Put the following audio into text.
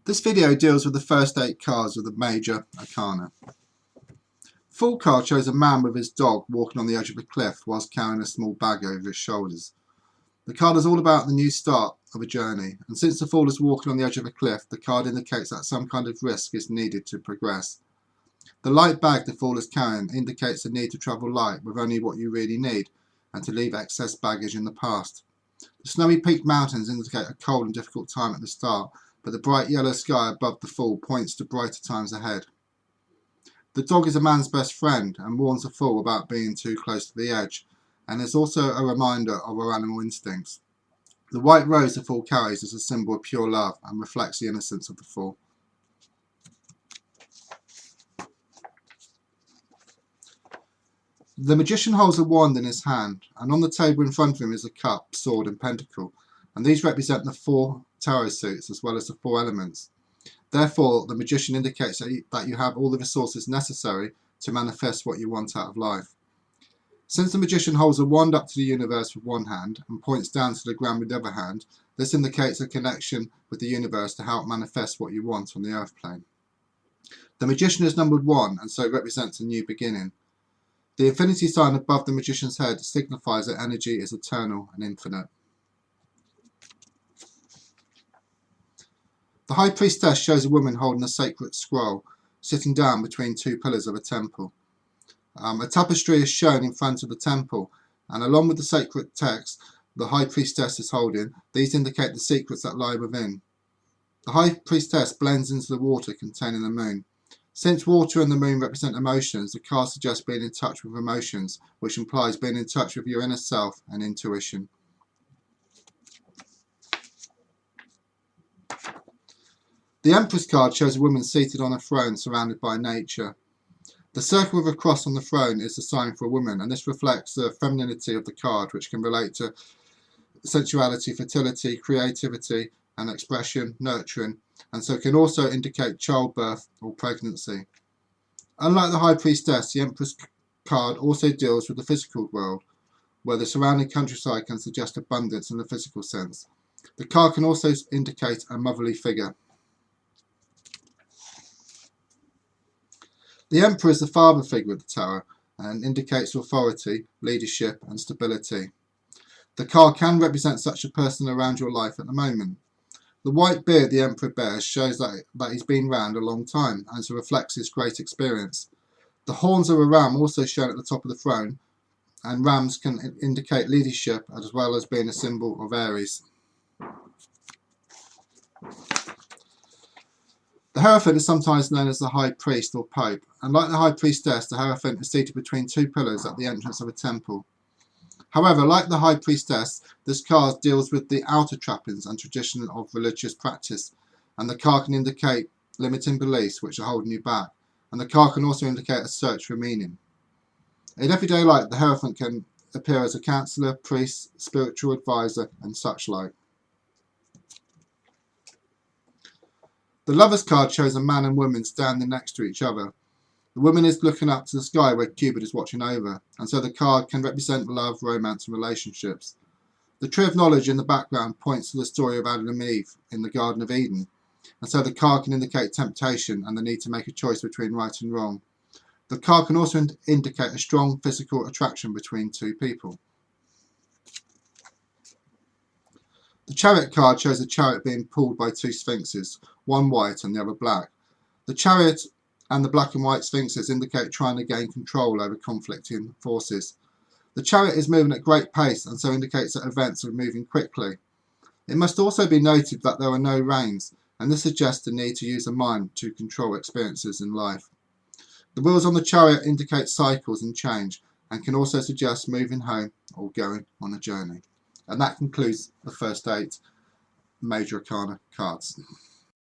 This video deals with the first 8 cards of the major arcana. Fool card shows a man with his dog walking on the edge of a cliff whilst carrying a small bag over his shoulders. The card is all about the new start of a journey, and since the fool is walking on the edge of a cliff, the card indicates that some kind of risk is needed to progress. The light bag the fool is carrying indicates the need to travel light with only what you really need, and to leave excess baggage in the past. The snowy peaked mountains indicate a cold and difficult time at the start, but the bright yellow sky above the fool points to brighter times ahead. The dog is a man's best friend and warns the fool about being too close to the edge, and is also a reminder of our animal instincts. The white rose the fool carries is a symbol of pure love and reflects the innocence of the fool. The magician holds a wand in his hand, and on the table in front of him is a cup, sword and pentacle, and these represent the 4 tarot suits as well as the 4 elements. Therefore, the magician indicates that you have all the resources necessary to manifest what you want out of life. Since the magician holds a wand up to the universe with one hand and points down to the ground with the other hand, this indicates a connection with the universe to help manifest what you want on the earth plane. The magician is numbered 1 and so it represents a new beginning. The infinity sign above the magician's head signifies that energy is eternal and infinite. The High Priestess shows a woman holding a sacred scroll, sitting down between 2 pillars of a temple. A tapestry is shown in front of the temple, and along with the sacred text the High Priestess is holding, these indicate the secrets that lie within. The High Priestess blends into the water containing the moon. Since water and the moon represent emotions, the card suggests being in touch with emotions, which implies being in touch with your inner self and intuition. The Empress card shows a woman seated on a throne surrounded by nature. The circle with a cross on the throne is the sign for a woman, and this reflects the femininity of the card, which can relate to sensuality, fertility, creativity and expression, nurturing, and so can also indicate childbirth or pregnancy. Unlike the High Priestess, the Empress card also deals with the physical world, where the surrounding countryside can suggest abundance in the physical sense. The card can also indicate a motherly figure. The Emperor is the father figure of the tarot and indicates authority, leadership and stability. The card can represent such a person around your life at the moment. The white beard the Emperor bears shows that he's been around a long time and so reflects his great experience. The horns of a ram also shown at the top of the throne, and rams can indicate leadership as well as being a symbol of Aries. The Hierophant is sometimes known as the High Priest or Pope, and like the High Priestess, the Hierophant is seated between 2 pillars at the entrance of a temple. However, like the High Priestess, this card deals with the outer trappings and tradition of religious practice, and the card can indicate limiting beliefs which are holding you back, and the card can also indicate a search for meaning. In everyday life, the Hierophant can appear as a counsellor, priest, spiritual advisor and such like. The Lovers card shows a man and woman standing next to each other. The woman is looking up to the sky where Cupid is watching over, and so the card can represent love, romance and relationships. The Tree of Knowledge in the background points to the story of Adam and Eve in the Garden of Eden, and so the card can indicate temptation and the need to make a choice between right and wrong. The card can also indicate a strong physical attraction between 2 people. The Chariot card shows a chariot being pulled by 2 sphinxes, one white and the other black. The chariot and the black and white sphinxes indicate trying to gain control over conflicting forces. The chariot is moving at great pace and so indicates that events are moving quickly. It must also be noted that there are no rains, and this suggests the need to use the mind to control experiences in life. The wheels on the chariot indicate cycles and change, and can also suggest moving home or going on a journey. And that concludes the first 8 major arcana cards.